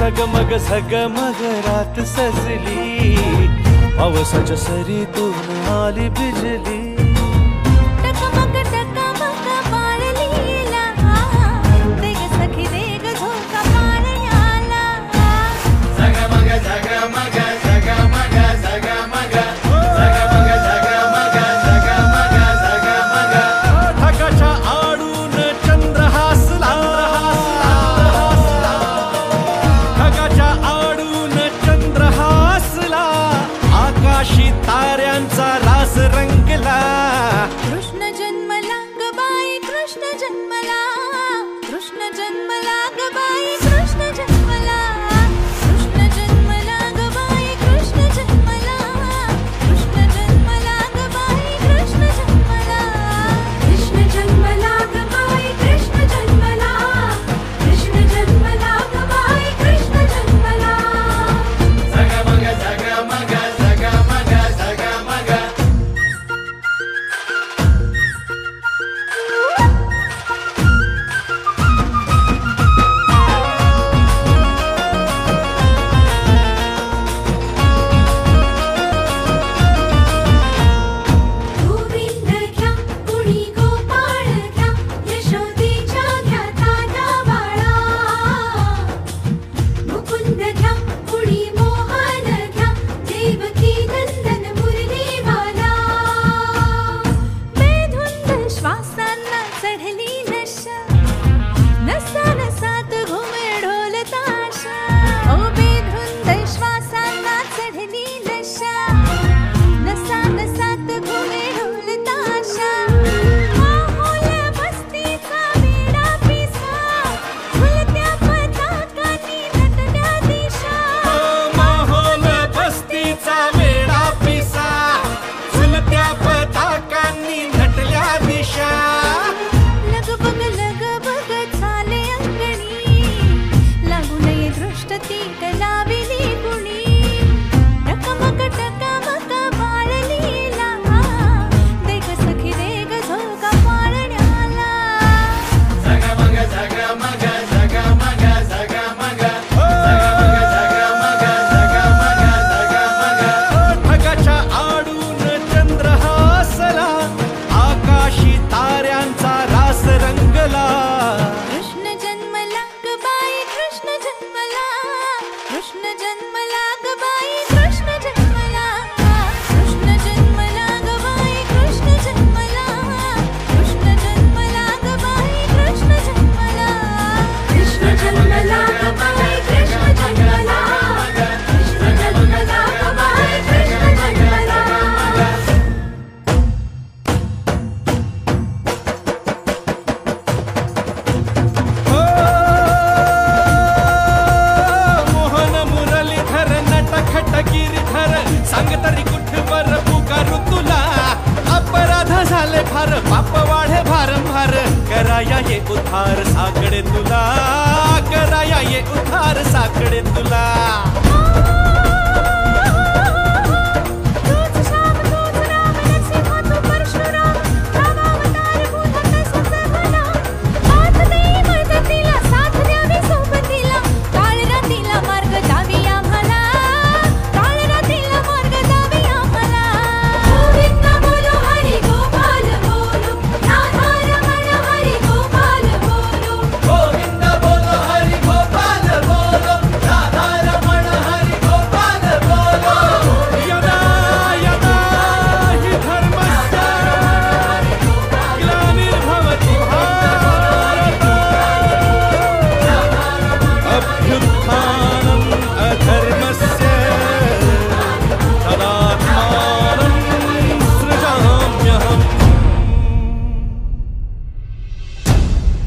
झगमग झगमग रात सजली, पावसाच्या सरीतून आली बिजली। टकमक टकमक पाळलीला, देग सखी देग झोका पाळण्याला। झगमग झगमग झगमग झगमग झगमग झगमग झगमग झगमग। ढगाच्या आडून चंद्र हसला, ढगाच्या आडून चंद्र हसला, आकाशी ताऱ्यांचा रास रंगला। कृष्ण जन्मला ग बाई कृष्ण जन्मला, कृष्ण जन्मला ग बाई कृष्ण जन्मला। कृष्ण जन्मला ग बाई कृष्ण जन्मला, कृष्ण जन्मला ग बाई कृष्ण जन्मला। कृष्ण जन्मला ग बाई कृष्ण जन्मला, कृष्ण जन्मला ग बाई कृष्ण जन्मला। झगमग झगमग झगमग झगमग। गोविंद घ्या कुणी गोपाळ घ्या, यशोदेच्या घ्या तान्या बाळा। मुकुंद घ्या कुणी मोहन घ्या, देवकी नंदन मुरलीवाला। बेधुंद श्वासांना चढली नशा, नसा नसात घुमे ढोल ताशा। ओ बेधुंद श्वासांना चढली नशा, नसा नसात घुमे ढोल ताशा। माहोल मस्तीचा वेडा पिसा, झुलत्या पताकांनी नटल्या दिशा। माहोल बस्तीचा वेडा पिसा, झुलत्या पताकांनी नटल्या दिशा। लगबग झाले अंगणी, लागू नये दृष्ट तीट लाविली कुणी। टकमक टकमक बाळलीला, देग सखी देग झोका पाळण्याला। झगमग झगमग झगमग झगमग झगमग झगमग झगमग झगमग। ढगाच्या आडून चंद्र हसला, आकाशी ताऱ्यांचा रास रंगला। कृष्ण जन्मला ग बाई कृष्ण जन्मला, कृष्ण जन्मला ग बाई कृष्ण जन्मला। कृष्ण जन्मला ग बाई कृष्ण जन्मला, कृष्ण जन्मला ग बाई कृष्ण जन्मला। कृष्ण जन्मला ग बाई कृष्ण जन्मला, कृष्ण जन्मला ग बाई कृष्ण जन्मला। मोहन मुरलीधर नटखट गिरधर, सांग तरी कुठवर पुकारू तुला। अपराध झाले फार पाप वाढे भारंभार, कराया ये उद्धार साकडे तुला, कराया ये उद्धार साकडे तुला।